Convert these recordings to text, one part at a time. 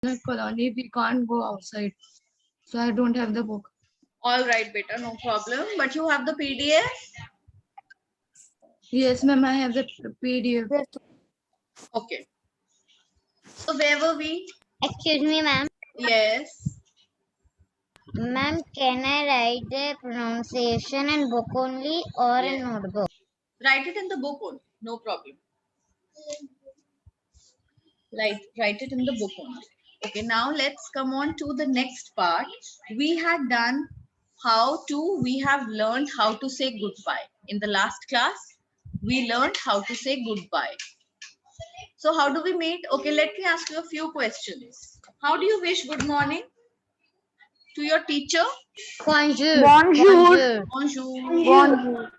colony, we can't go outside. So I don't have the book. All right, beta, no problem. But you have the PDF? Yes, ma'am, I have the PDF. Okay. So where were we? Excuse me, ma'am. Yes. Ma'am, can I write the pronunciation in book only or in Yes. notebook? Write it in the book only. No problem. Write it in the book only. Okay, now let's come on to the next part. We had done we have learned how to say goodbye. In the last class, we learned how to say goodbye. So how do we meet? Okay, let me ask you a few questions. How do you wish good morning to your teacher? Bonjour. Bonjour. Bonjour. Bonjour.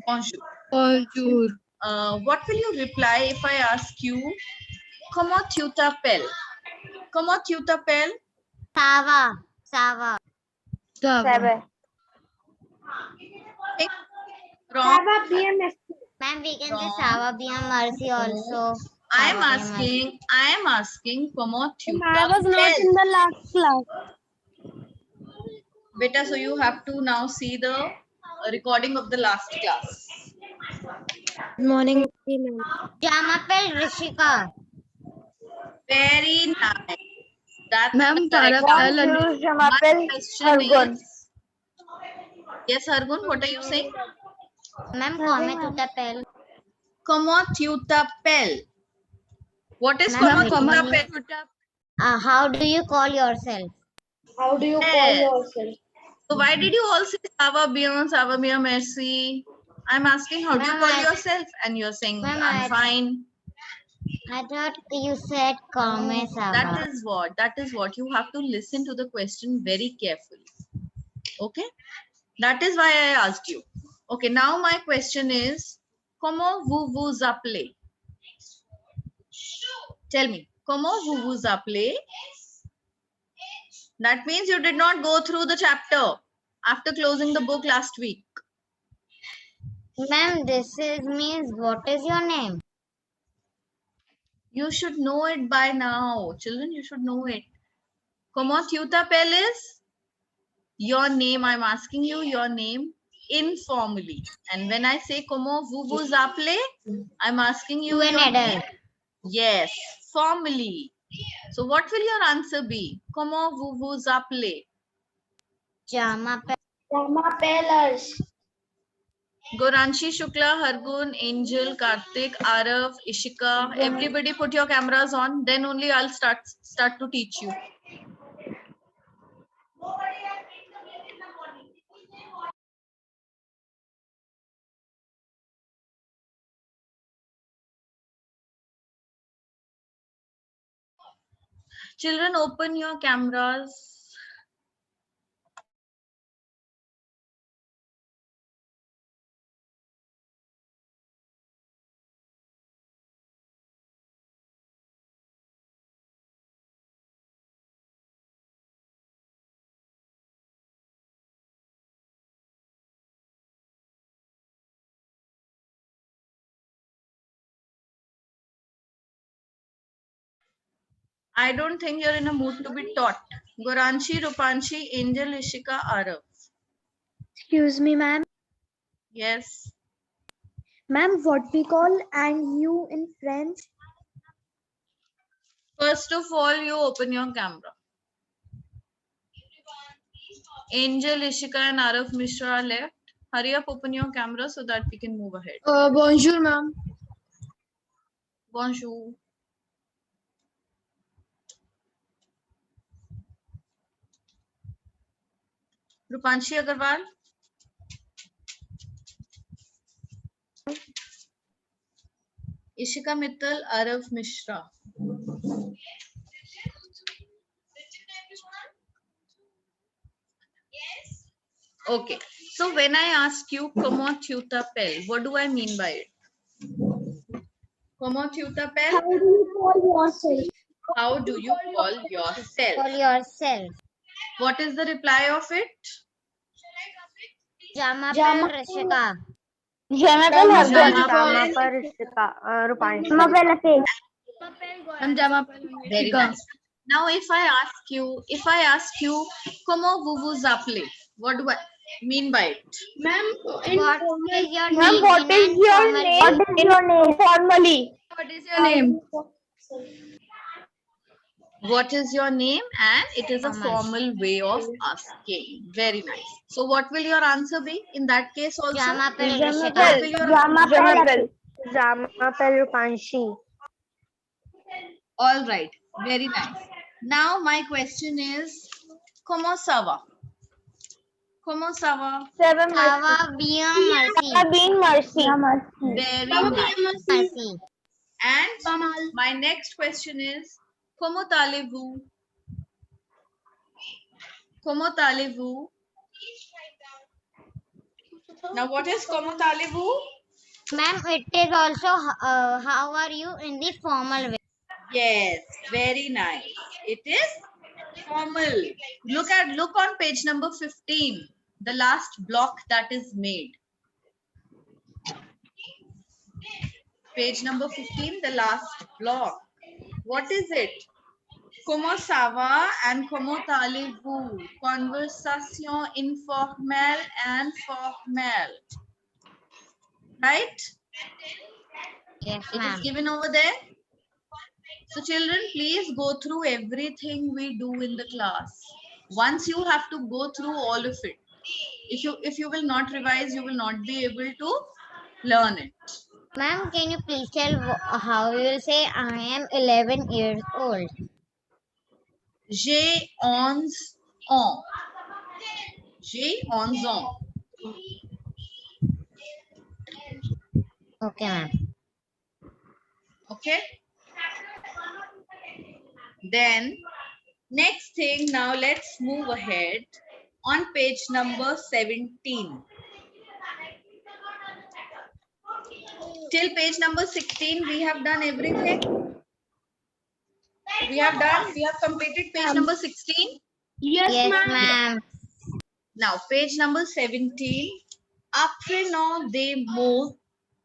Bonjour. Bonjour. What will you reply if I ask you, comment tu t'appelles? Comment tu t'appelles? Sava. Sava. Sava. Wrong. Ma'am, we can say Wrong. Sava bien merci also. I am Sava bien asking, comment tu I was not t'appelles? in the last class. Beta, so you have to now see the recording of the last class. Good morning. merci. Je m'appelle Rishika. Very nice. That's Ma'am, the correct Tara answer. Bonjour, je My m'appelle question Hargun. is, yes, Hargun, what are you saying? Ma'am, comment tu t'appelles? Comment tu t'appelles? What is Ma'am, comment tu very t'appelles? how do you call yourself? How do you call Yes. yourself? So why did you all say ça va bien, merci? I'm asking how do you Ma'am, call yourself? And you're saying, Ma'am, I'm fine. I thought you said comment Sava. That is what. You have to listen to the question very carefully. Okay? That is why I asked you. Okay, now my question is, comment vous appelez? Tell me, comment vous appelez? That means you did not go through the chapter after closing the book last week. Ma'am, means what is your name? You should know it by now. Children, you should know it. Comment tu t'appelles is your name. I'm asking you your name informally. And when I say comment vous appelez, I'm asking you To an your adult. name. Yes, formally. So what will your answer be? Comment vous appelez? Je m'appelle. Goranshi Shukla, Hargun, Angel, Karthik, Arav, Ishika, everybody put your cameras on. Then only I'll start to teach you. Children, open your cameras. I don't think you're in a mood to be taught. Goranshi, Rupanshi, Angel, Ishika, Arav. Excuse me, ma'am. Yes. Ma'am, what we call and you in French? First of all, you open your camera. Angel, Ishika, and Arav Mishra are left. Hurry up, open your camera so that we can move ahead. Bonjour, ma'am. Bonjour. Rupanshi Agarwal. Ishika Mittal, Arav Mishra. Okay. So when I ask you comment tu t'appelles, what do I mean by it? Comment tu t'appelles? How do you call yourself? How do you call yourself? Call yourself. What is the reply of it? Je m'appelle Rishika. Je m'appelle Hargun. Jama Rupanshi. Je m'appelle Asesh. Ma'am, Jama Very Ishika. nice. Now, if I ask you, comment vous vous appelez? What do I mean by it? Ma'am, What is your Ma'am, name what in is an your formal name? way? What is your name? Formally. What is your name? What is your name? And it is a Formal. formal way of asking. Very nice. So, what will your answer be in that case also? Jama Pel What Rishita. will your Jamapel Rupanshi. All right. Very nice. Now, my question is, comment ça va? Comment ça va? Hava bien mercy. Being mercy. Very nice. Mercy. And my next question is, comment allez-vous? Comment allez-vous? Now, what is comment allez-vous? Ma'am, it is also how are you in the formal way. Yes, very nice. It is formal. Look on page number 15, the last block that is made. Page number 15, the last block. What is it? Comment ça va and comment allez-vous? Conversation informelle and formelle. Right? Yes, It is ma'am. given over there. So children, please go through everything we do in the class. Once you have to go through all of it. If you will not revise, you will not be able to learn it. Ma'am, can you please tell how you will say I am 11 years old? J'ai 11 ans. J'ai 11 ans. Okay, ma'am. Okay. Then next thing, now let's move ahead on page number 17. Till page number 16, we have done everything. We have completed page number 16. Yes, ma'am. Now, page number 17. Apprenons des mots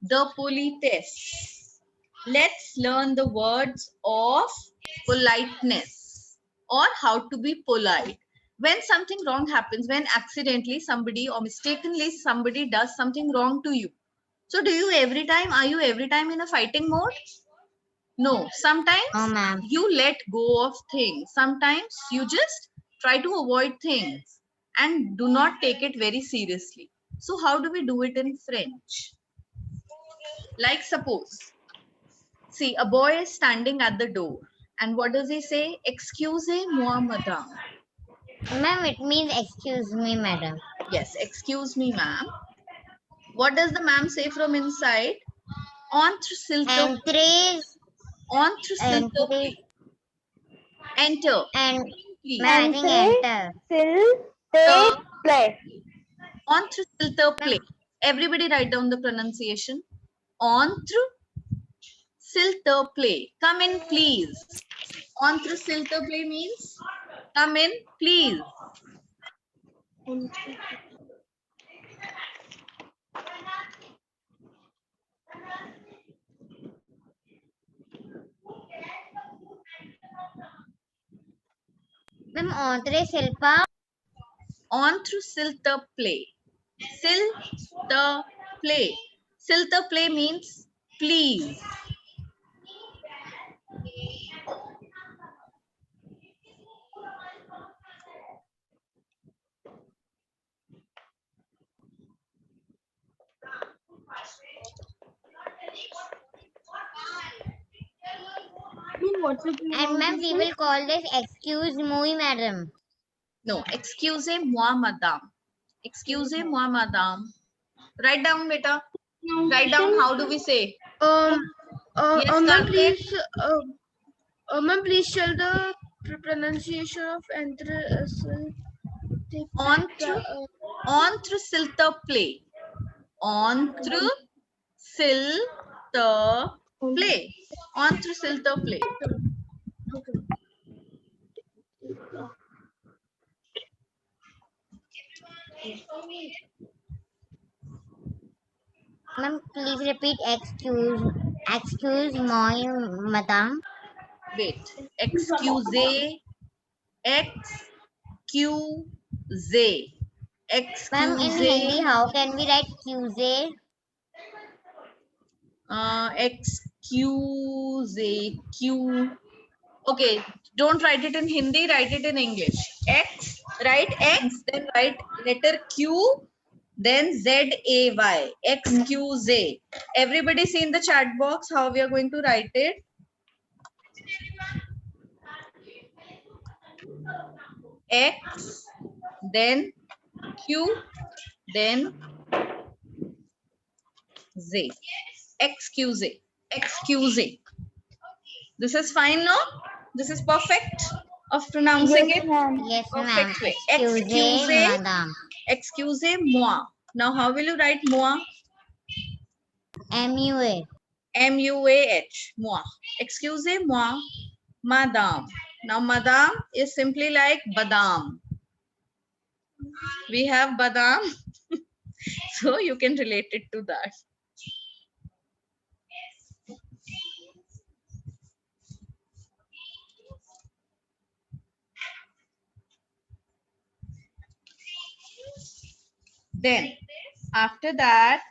de politesse. Let's learn the words of politeness or how to be polite. When something wrong happens, when accidentally somebody or mistakenly somebody does something wrong to you. So, are you every time in a fighting mode? No, sometimes Oh, ma'am. you let go of things. Sometimes you just try to avoid things and do not take it very seriously. So how do we do it in French? Like suppose, see, a boy is standing at the door and what does he say? Excusez-moi, madame. Ma'am, it means excuse me, madam. Yes, excuse me, ma'am. What does the ma'am say from inside? Entre s'il te Entries, Entre s'il te plaît. Enter. and Please. ma'am, I think enter. The- play. Entre s'il te plaît. Everybody write down the pronunciation. Entre s'il te plaît. Come in, please. Entre s'il te plaît means come in, please. Ma'am, entre Silpa. Entre s'il te plaît. S'il te plaît. S'il te plaît means please. And ma'am, we will call this excuse me, madam. No, excusez-moi, madame. Excusez-moi, madame. Write down, beta. Write down how do we say. Yes, Ma'am, Karthik. please, ma'am, please tell the pronunciation of entre. Entre s'il te plaît. Entre s'il te plaît. Entre s'il te plaît. Ma'am, please repeat excuse me, madam. Wait. Excuse. Excuse. Ma'am, in Hindi, Excuse. how can we write QZ? Excuse. Q. Okay, don't write it in Hindi, write it in English. X, write X, then write letter Q, then Z-A-Y. Excuse. Everybody see in the chat box how we are going to write it. X, then Q, then Z. Excuse. Excuse. This is fine now? This is perfect of pronouncing it? Yes, ma'am. Perfect way. Excuse, madam. Excusez-moi. Now, how will you write moi? MUA. M-U-A-H. Moi. Excusez-moi, madame. Now, madame is simply like badam. We have badam. So, you can relate it to that. Then, after that,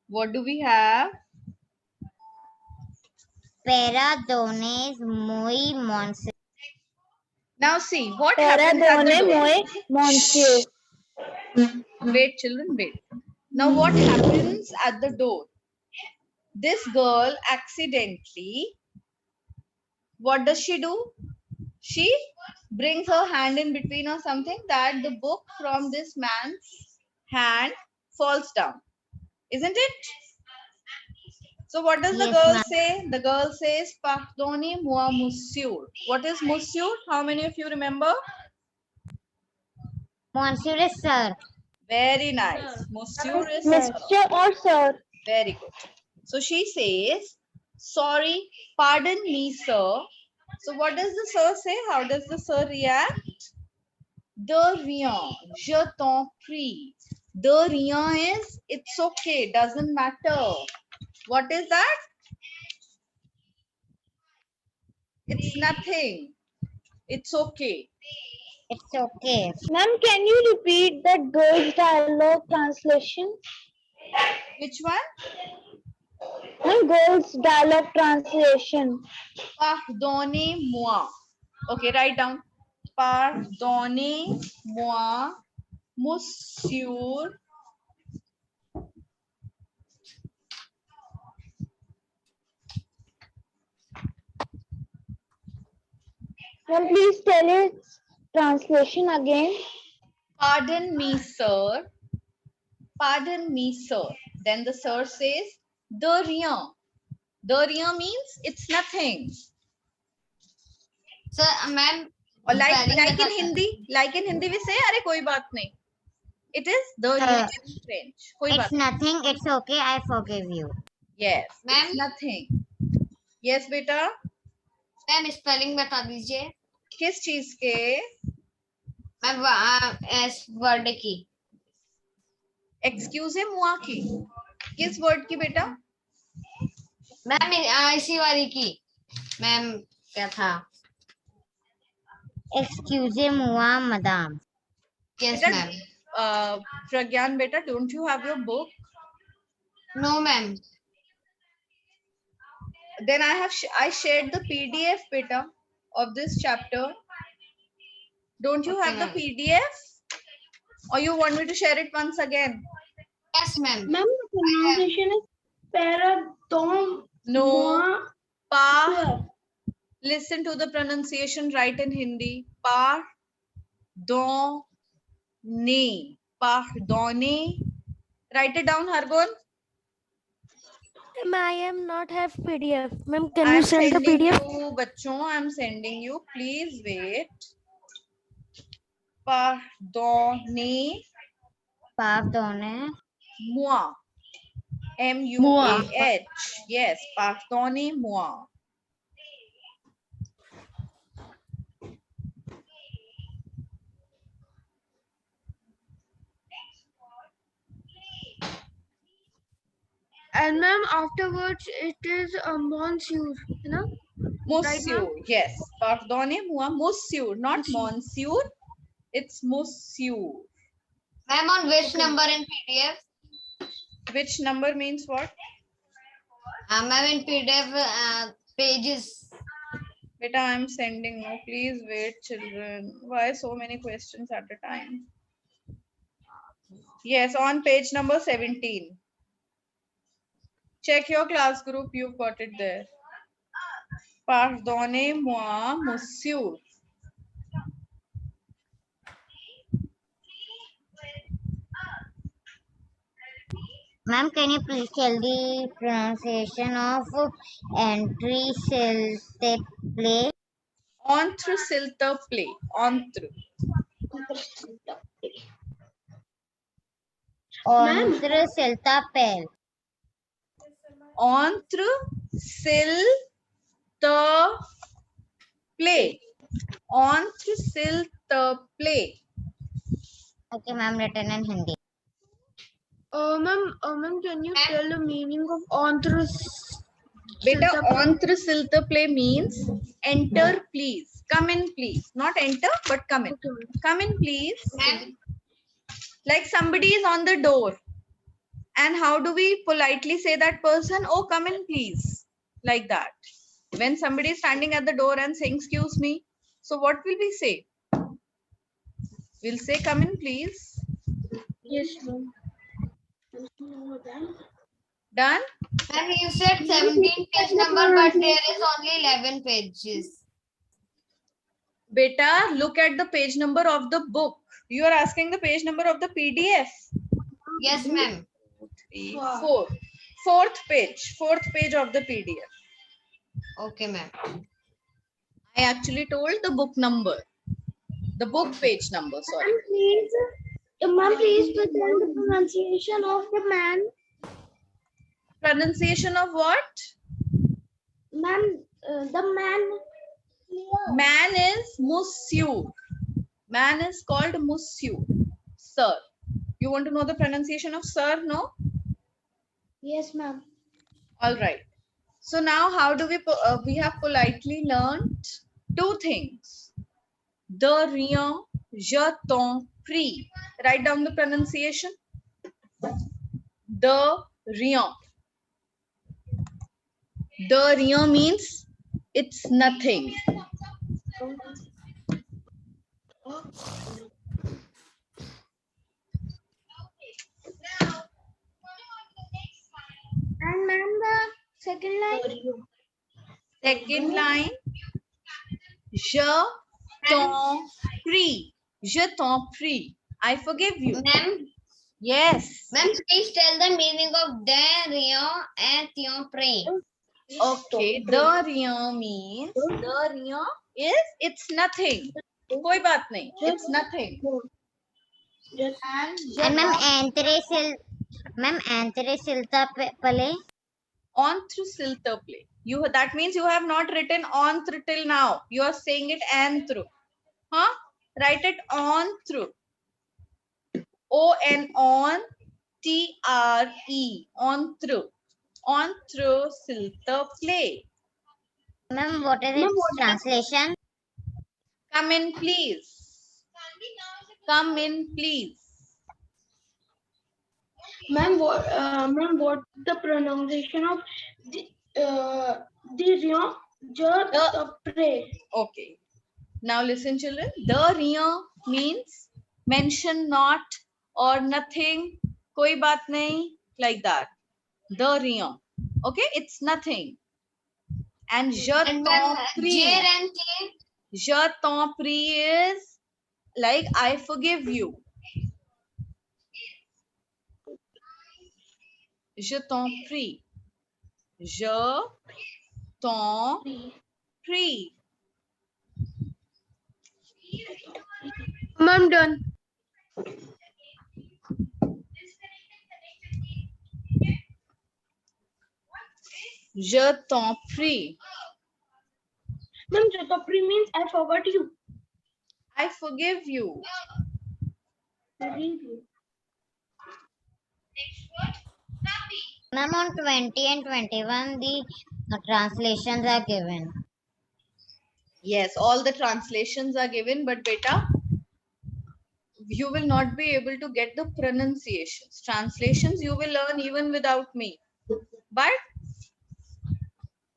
what do we have? Perdone muy monse. Now see, what happens at the door? Monsieur. Wait, children, wait. Now, what happens at the door? This girl accidentally, what does she do? She brings her hand in between or something, that the book from this man's hand falls down. Isn't it? So what does the Yes, girl ma'am. say? The girl says, Pardonnez-moi, monsieur. What is monsieur? How many of you remember? Monsieur is sir. Very nice. Monsieur is Mr. or sir? very good. So she says, sorry, pardon me, sir. So what does the sir say? How does the sir react? De rien, je t'en prie. De rien is, it's okay, doesn't matter. What is that? It's nothing. It's okay. It's okay. Ma'am, can you repeat that girl's dialogue translation? Which one? Ma'am, girl's dialogue translation. Pardonnez-moi. Okay, write down. Pardonnez-moi, monsieur. Ma'am, please tell its translation again. Pardon me, sir. Pardon me, sir. Then the sir says, de rien. De rien means it's nothing. Sir, ma'am, Or like spelling in bata- Hindi we say, अरे कोई बात नहीं. It is de rien in French. कोई बात It's nothing. It's okay. I forgive you. Yes, Ma'am? it's nothing. Yes, बेटा. Ma'am spelling बता दीजिए किस चीज के? मैम एस वर्ड की Excusez-moi की. किस वर्ड की बेटा? मैम इसी वाली की मैम क्या था Excusez-moi, madame. यस बेटा, ma'am Pragyan beta, don't you have your book? No ma'am Then I shared the PDF beta of this chapter. Don't you Okay, have the ma'am. PDF? Or you want me to share it once again? Yes ma'am Ma'am, the pronunciation is pardon. No. Pa. Listen to the pronunciation right in Hindi. Pardonne. Pardonne. Write it down, Hargun. Ma'am, I am not have PDF. Ma'am, can I'm you send the sending PDF? you, bachon, I'm sending you. Please wait. Pardonnez-moi. Pardonne. M-U-A-H. Yes, pardonnez-moi. And ma'am, afterwards it is monsieur, you know? Monsieur. Yes. Pardonnez-moi, monsieur, not monsieur. It's monsieur. Ma'am, on which number in PDF? Which number means what? Ma'am, in PDF pages. Beta, I'm sending. No, please wait, children. Why so many questions at a time? Yes, on page number 17. Check your class group. You've got it there. Pardonnez-moi, monsieur. Ma'am, can you please tell the pronunciation of entry s'il play? Entre s'il te plaît. Entre. Entre s'il t'appelle. Entre s'il te plaît. Entre s'il te plaît. Okay, ma'am, written in Hindi. Ma'am, can you tell the meaning of entre? Beta, entre s'il te plaît means enter please. Come in please. Not enter, but come in. Come in please. Ma'am, Like somebody is on the door. And how do we politely say that person? Oh, come in please. Like that. When somebody is standing at the door and saying, excuse me. So what will we say? We'll say, come in please. Yes, ma'am. Done? ma'am, you said 17 page number, but there is only 11 pages. Beta, look at the page number of the book. You are asking the page number of the PDF. Yes, ma'am. 3, 4. Fourth page of the PDF. Okay, ma'am. I actually told the book number. The book page number, sorry. Ma'am, please tell the pronunciation of the man. Pronunciation of what? Ma'am, the man. Man is monsieur. Man is called monsieur. Sir. You want to know the pronunciation of sir? No? Yes, ma'am. All right. So now how do we have politely learned two things. De rien, je t'en prie. Write down the pronunciation. De rien. De rien means it's nothing. And ma'am, the second line. Second line. Je t'en prie. Je t'en prie. I forgive you. Ma'am, Yes. ma'am, please tell the meaning of de rien and tion prie. Okay. De rien means de rien is it's nothing. कोई बात नहीं. It's nothing. And ma'am, entre s'il t'appelle. Entre s'il te plaît. That means you have not written entre till now. You are saying it entre. Huh? Write it entre. O-N on T-R-E. Entre. Entre s'il te plaît. Ma'am, what is its translation? Come in, please. Come in, please. Ma'am, what the pronunciation of the rien, je pray. Okay. Now listen, children. De rien means mention not or nothing. Koi baat nahi. Like that. De rien. Okay. It's nothing. And je And t'en ma'am, prie. J and K. Je t'en prie is like I forgive you. Je t'en prie. Je t'en prie. Ma'am, done. Je t'en prie. Ma'am, je pray means I forgot you. I forgive you. Ma'am, on 20 and 21, the translations are given. Yes, all the translations are given, but beta, you will not be able to get the pronunciations. Translations you will learn even without me, but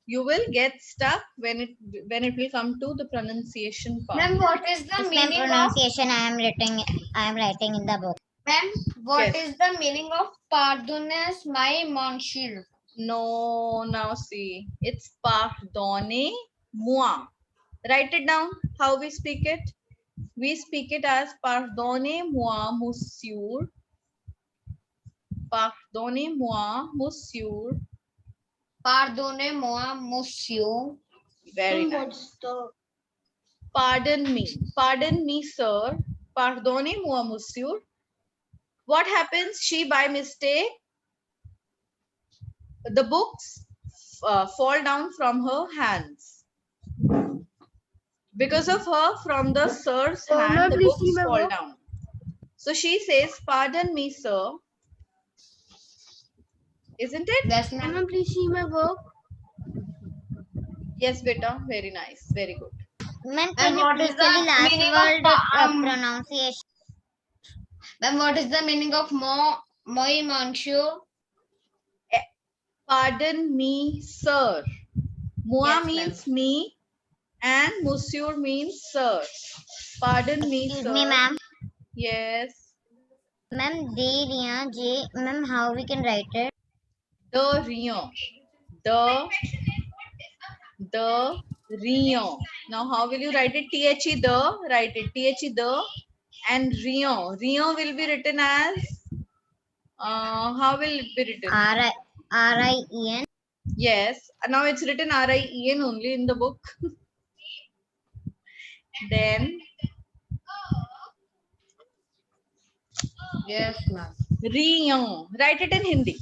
you will get stuck when it will come to the pronunciation part. Ma'am, what is the Yes, ma'am, meaning of pronunciation I am writing in the book. ma'am? What Yes. is the meaning of pardonnez my monsieur? No, now see, it's pardonnez-moi. Write it down how we speak it. We speak it as pardonnez-moi, monsieur. Pardonnez-moi, monsieur. Pardonnez-moi, monsieur. Very nice. Pardon me, sir. Pardonnez-moi, monsieur. What happens? She by mistake, the books fall down from her hands. Because of her, from the sir's ma'am, hand, the please books see my fall work. down. So she says, pardon me, sir. Isn't it? Yes, ma'am. Ma'am, please see my work. Yes, beta. Very nice. Very good. Ma'am, And can you what please is tell the the last meaning word of pronunciation? Ma'am, what is the meaning of moi monsieur? Pardon me, sir. Moi Yes, means me and monsieur means sir. Pardon me, Excuse sir. me, ma'am. Yes. Ma'am, ma'am, how we can write it? The Rion. The Rion. Now, how will you write it? The, the, write it. The, and Rion. Rion will be written as, how will it be written? R-I-E-N. Yes. Now it's written R-I-E-N only in the book. Then, Yes, ma'am. Rion. Write it in Hindi.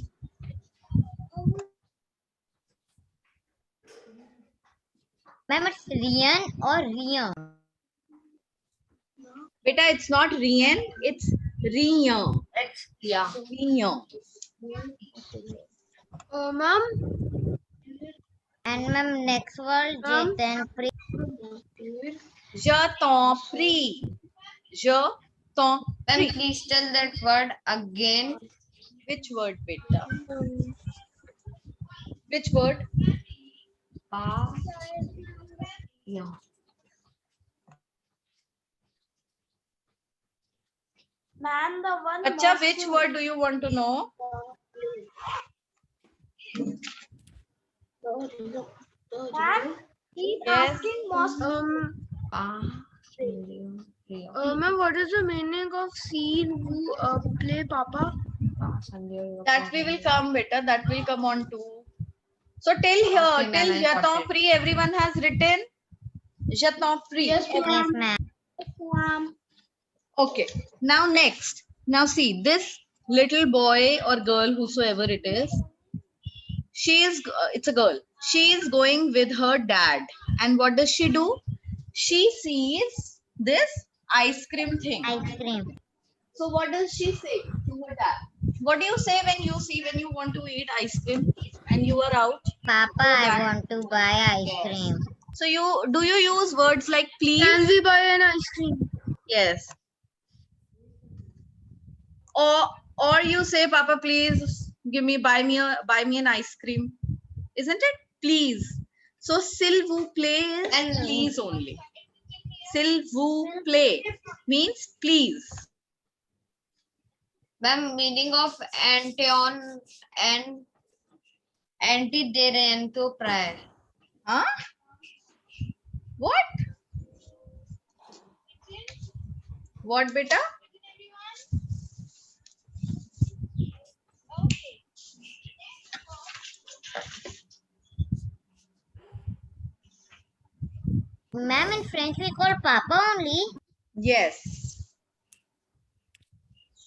Ma'am, it's Rian or Rian? Beta, it's not Rien, it's Rion. Yeah. Rion. Ma'am, And ma'am, next word, Ma'am? Jaitan. Je t'en prie. Je t'en Ma'am, prie. please tell that word again. Which word, beta? Which word? Yeah. Ma'am, the one. Acha, which word do you want to know? Ma'am, he's Yes. asking most. Ma'am, what is the meaning of scene who play Papa? That we will come, beta. That will come on too. So till here, Okay, ma'am, till I Je got t'en it. prie, everyone has written Je t'en prie. Yes, Yes, ma'am. Ma'am. Okay. Now next. Now see, this little boy or girl, whosoever it is, it's a girl. She is going with her dad. And what does she do? She sees this ice cream thing. Ice cream. So what does she say to her dad? What do you say when you want to eat ice cream and you are out? Papa, dad. I want to buy ice cream. So do you use words like please? Can we buy an ice cream? Yes. Or you say, Papa, please buy me an ice cream. Isn't it? Please. So s'il vous plaît is And- please only. S'il vous plaît means please. Ma'am, meaning of antion and antediluvian prayer. Huh? What? What, beta? Ma'am, in French we call Papa only. Yes.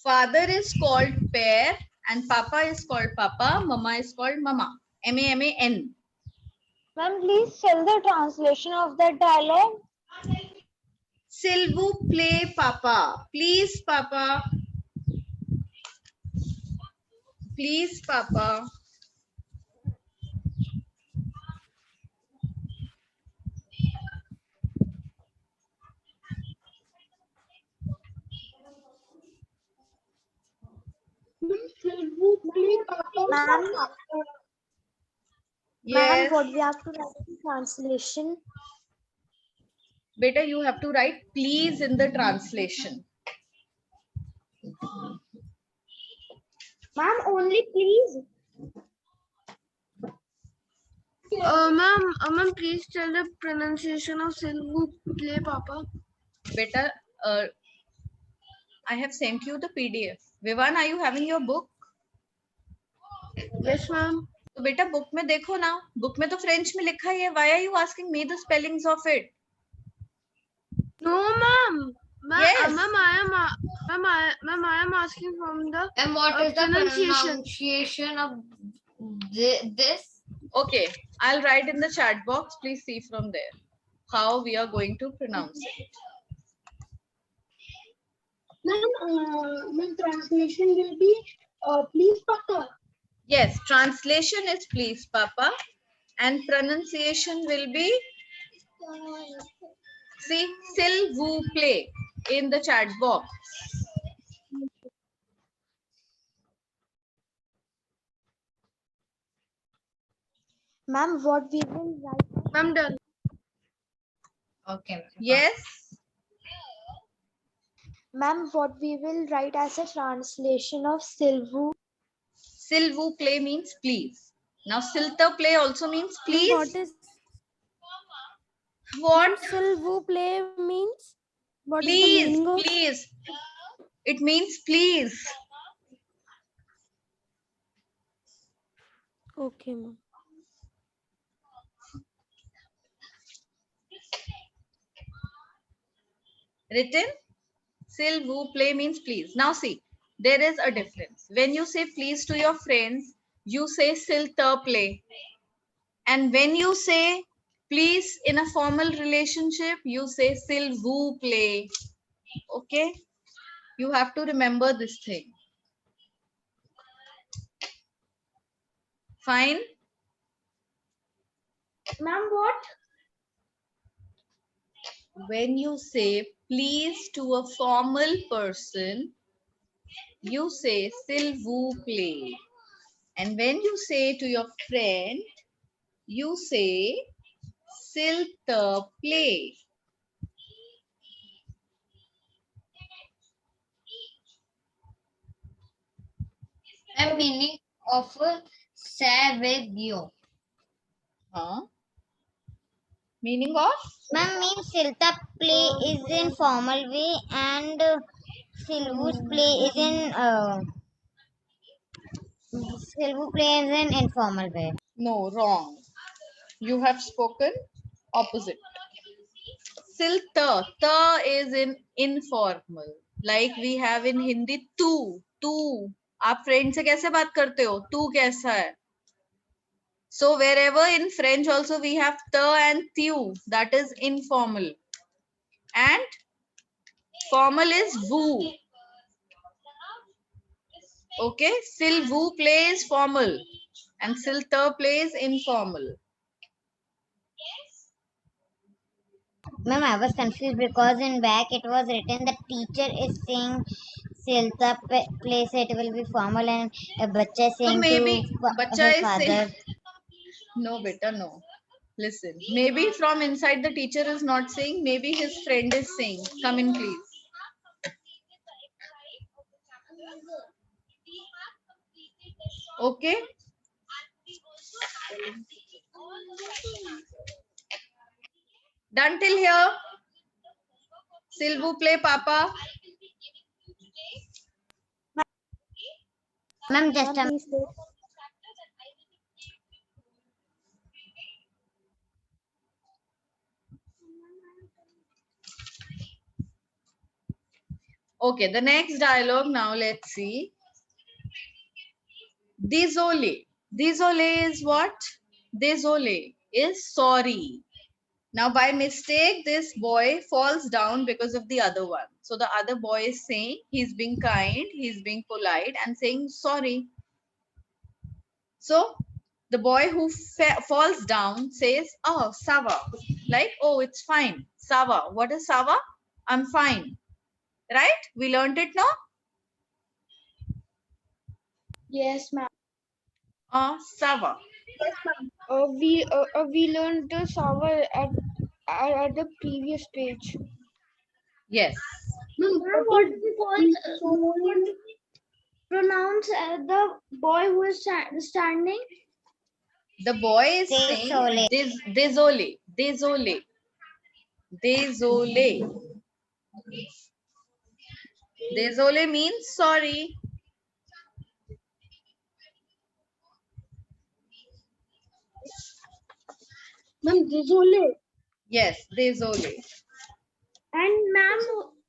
Father is called Père and Papa is called Papa. Mama is called Mama. M-A-M-A-N. Ma'am, please tell the translation of that dialogue. S'il vous plaît, Papa. Please, Papa. Please, Papa. Ma'am, Yes. what we have to write in translation? Beta, you have to write please in the translation. Ma'am, only please. Ma'am, please tell the pronunciation of Silvu play, Papa. Beta, I have sent you the PDF. Vivan, are you having your book? Yes, ma'am. तो बेटा book में देखो ना, book में तो French में लिखा ही है. Why are you asking me the spellings of it? No, ma'am. Yes. Ma'am, I am asking from the And what is the pronunciation. pronunciation of this? Okay, I'll write in the chat box. Please see from there how we are going to pronounce it. Ma'am, translation will be please, Papa. Yes, translation is please, Papa, and pronunciation will be, see, s'il vous plaît in the chat box. Ma'am, what we will write? Ma'am, done. Okay. Yes. Ma'am, what we will write as a translation of Silvu? S'il vous plaît means please. Now, s'il te plaît also means please. What is What? Silvu play means? What is the Please, meaning of? please. It means please. Okay, ma'am. Written, s'il vous plaît means please. Now see, there is a difference. When you say please to your friends, you say s'il te plaît. And when you say please in a formal relationship, you say s'il vous plaît. Okay? You have to remember this thing. Fine? Ma'am, what? When you say please to a formal person, you say s'il vous plaît. And when you say to your friend, you say s'il te plaît. And meaning of say with you. Huh? Meaning of? Ma'am, means Silta play is in formal way and Silvu's play is in Silvu play is in informal way. No, wrong. You have spoken opposite. S'il te. Te is in informal. Like we have in Hindi tu. Tu. आप friend से कैसे बात करते हो? तू कैसा है? So wherever in French also we have te and tu. That is informal. And formal is vous. Okay, s'il vous plaît is formal and s'il te plaît is informal. Ma'am, I was confused because in back it was written the teacher is saying Silta play, so it will be formal, and a bacha is saying maybe to bacha his is father. saying, no beta, no. Listen, maybe from inside the teacher is not saying, maybe his friend is saying, come in please. Okay. Done till here. S'il vous plaît, Papa. Ma'am, just a Please wait. Okay, the next dialogue now, let's see. Désolé. Désolé is what? Désolé is sorry. Now, by mistake, this boy falls down because of the other one. So, the other boy is saying he's being kind, he's being polite and saying sorry. So, the boy who falls down says, oh, ça va. Like, oh, it's fine. Ça va. What is ça va? I'm fine. Right? We learned it now? Yes, ma'am. Sawa. We learned the sour at the previous page. Yes. Ma'am, what is the point? Pronounce the boy who is standing. The boy is Désolé. saying désolé, désolé, désolé. Désolé means sorry. Ma'am, désolé. Yes, désolé. And ma'am,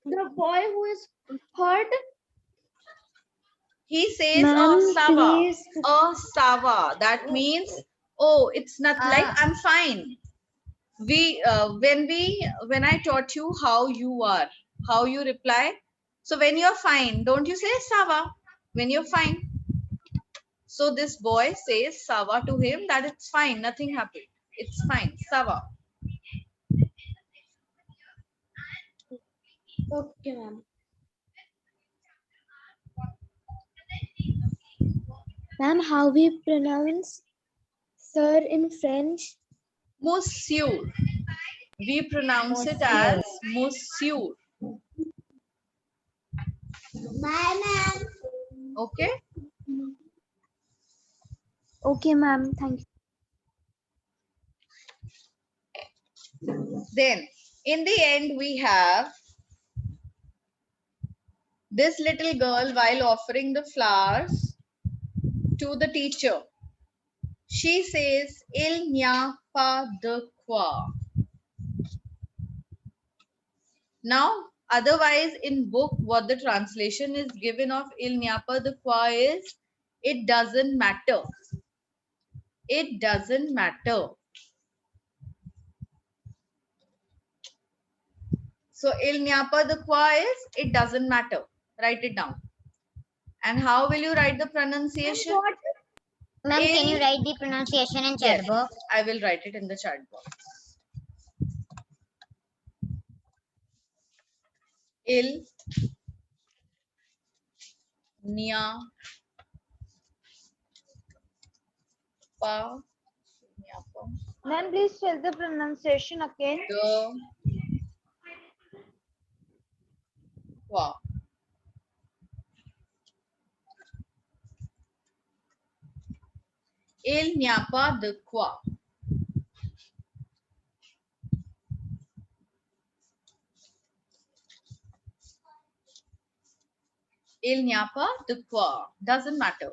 the boy who is hurt. He says Ma'am, sawa. please. Sawa. That means, oh, it's not like I'm fine. When I taught you how you are, how you reply. So when you're fine, don't you say sawa when you're fine? So this boy says sawa to him that it's fine, nothing happened. It's fine, sawa. Okay, ma'am. Ma'am, how we pronounce sir in French? Monsieur. We pronounce it as monsieur. Ma'am. Okay. Okay, ma'am. Thank you. Then in the end we have this little girl while offering the flowers to the teacher. She says, Il n'y a pas de quoi. Now, otherwise in book, what the translation is given of Il n'y a pas de quoi is, it doesn't matter. It doesn't matter. So, Il n'y a pas de quoi is, it doesn't matter. Write it down. And how will you write the pronunciation? Ma'am, can you write the pronunciation in chat Yes, box? I will write it in the chat box. Il n'y a pas Ma'am, please tell the pronunciation again. de quoi. Il n'y a pas de quoi. Il n'y a pas de quoi. Doesn't matter.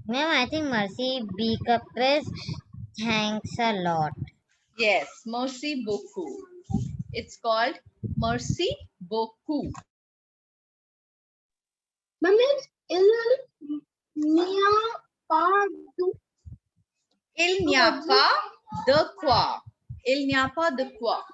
Ma'am, I think Mercy B. Kapres, thanks a lot. Yes, merci beaucoup. It's called merci beaucoup. Ma'am, it's il n'y a pas de. Il n'y a pas de quoi. Il n'y a pas de quoi.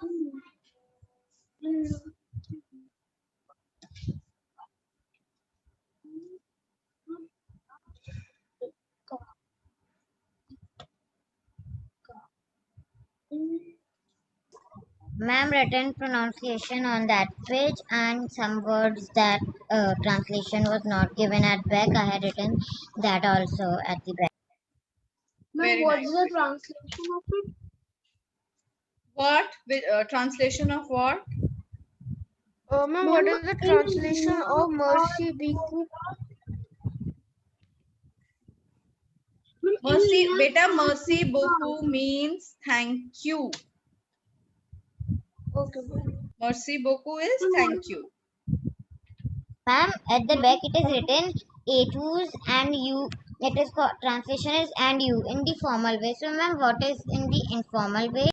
Ma'am, written pronunciation on that page and some words that translation was not given at back. I had written that also at the back. Ma'am, Very what's nice. the translation of it? What? Translation of what? Ma'am, what is the translation of mercy beaucoup? Merci, beta, merci beaucoup means thank you. Okay, ma'am. Merci beaucoup is thank you. Ma'am, at the back it is written A2s and you. It is called, translation is and you in the formal way. So, ma'am, what is in the informal way?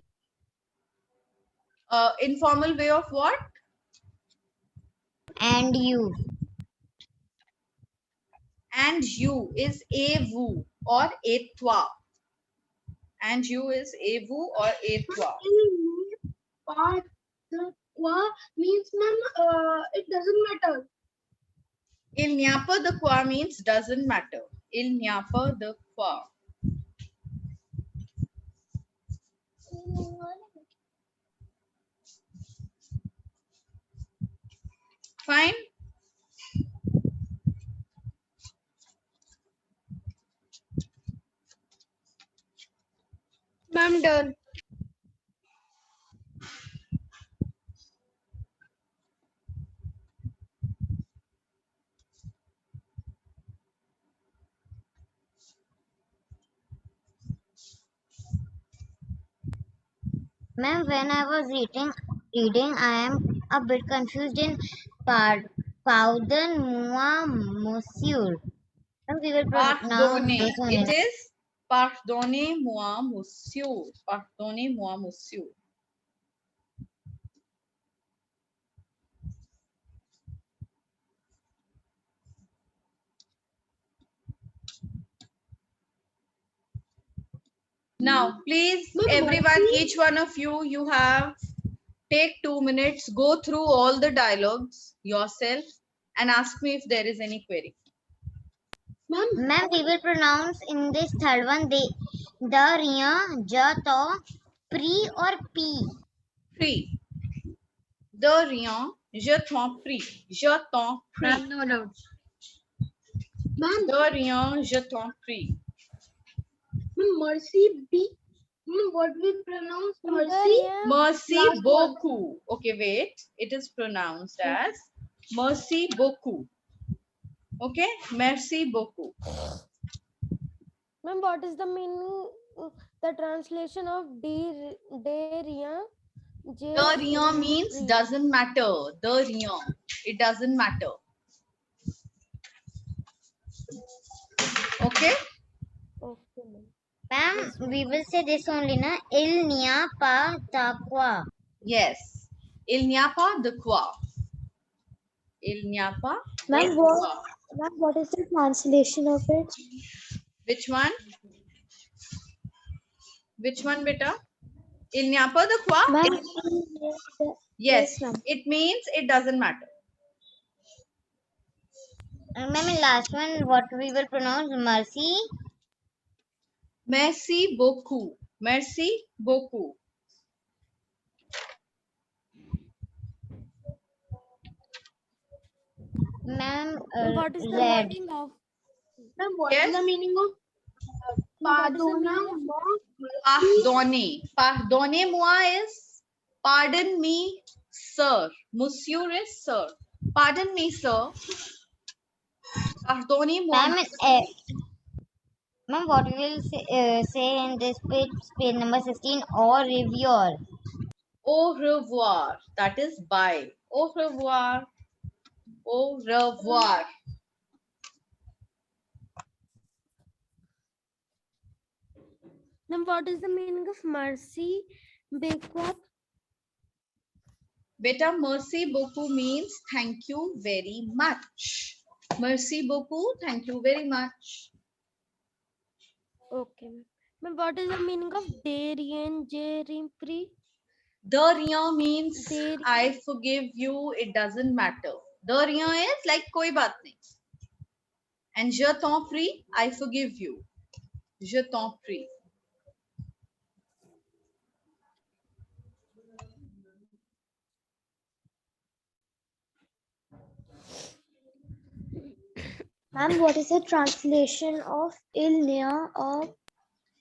Informal way of what? And you. And you is a vous or a toi. And you is a vous or a toi. Part the qua means, ma'am, it doesn't matter. Il n'y a pas de quoi means doesn't matter. Il n'y a pas de quoi. Fine. Ma'am, done. Ma'am, when I was reading, I am a bit confused in pardon moi, monsieur. Ma'am, we will pronounce Pardonnez. this one. It is pardonnez-moi, monsieur. Pardonnez-moi, monsieur. Now, please, everyone, each one of you, you have take 2 minutes, go through all the dialogues yourself and ask me if there is any query. Ma'am, we will pronounce in this third one the rien, ja, to, pri or p. Prie. De rien, je t'en prie. Je t'en prie. Ma'am, no doubts. De rien, je t'en prie. Mercy B. What we pronounce mercy? Merci Last one. beaucoup. Okay, wait. It is pronounced as merci beaucoup. Okay, merci beaucoup. Ma'am, what is the meaning, the translation of de rien? De rien means doesn't matter. De rien. It doesn't matter. Okay? Okay, ma'am. Ma'am, we will say this only, na? Il n'y a pas de quoi. Yes. Il n'y a pas de quoi. Il n'y a pas de Ma'am, quoi. what is the translation of it? Which one? Which one, beta? Il n'y a pas de quoi? Ma'am, Yes. yes, ma'am. It means it doesn't matter. Ma'am, in last one, what we will pronounce? Mercy. Merci beaucoup. Merci beaucoup. Ma'am, Ma'am, what is the red. meaning of? Ma'am, what Yes. is the meaning of pardon? Pardonnez. Pardonnez-moi is pardon me, sir. Monsieur is sir. Pardon me, sir. Pardonnez-moi. Ma'am, ma'am, what we will say in this page number 16, au revoir. Au revoir. That is bye. Au revoir. Au revoir. Ma'am, what is the meaning of mercy? Bakewap? Beta, merci beaucoup means thank you very much. Merci beaucoup. Thank you very much. Okay, ma'am. Ma'am, what is the meaning of de rien, je rien pri? De rien means De rien. I forgive you. It doesn't matter. De rien is like koi baat nahi. And je t'en prie, I forgive you. Je t'en prie. Ma'am, what is the translation of il n'y a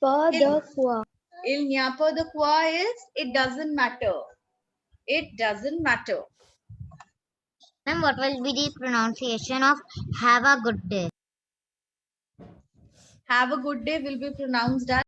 pas de quoi? Il n'y a pas de quoi is it doesn't matter. It doesn't matter. Ma'am, what will be the pronunciation of have a good day? Have a good day will be pronounced as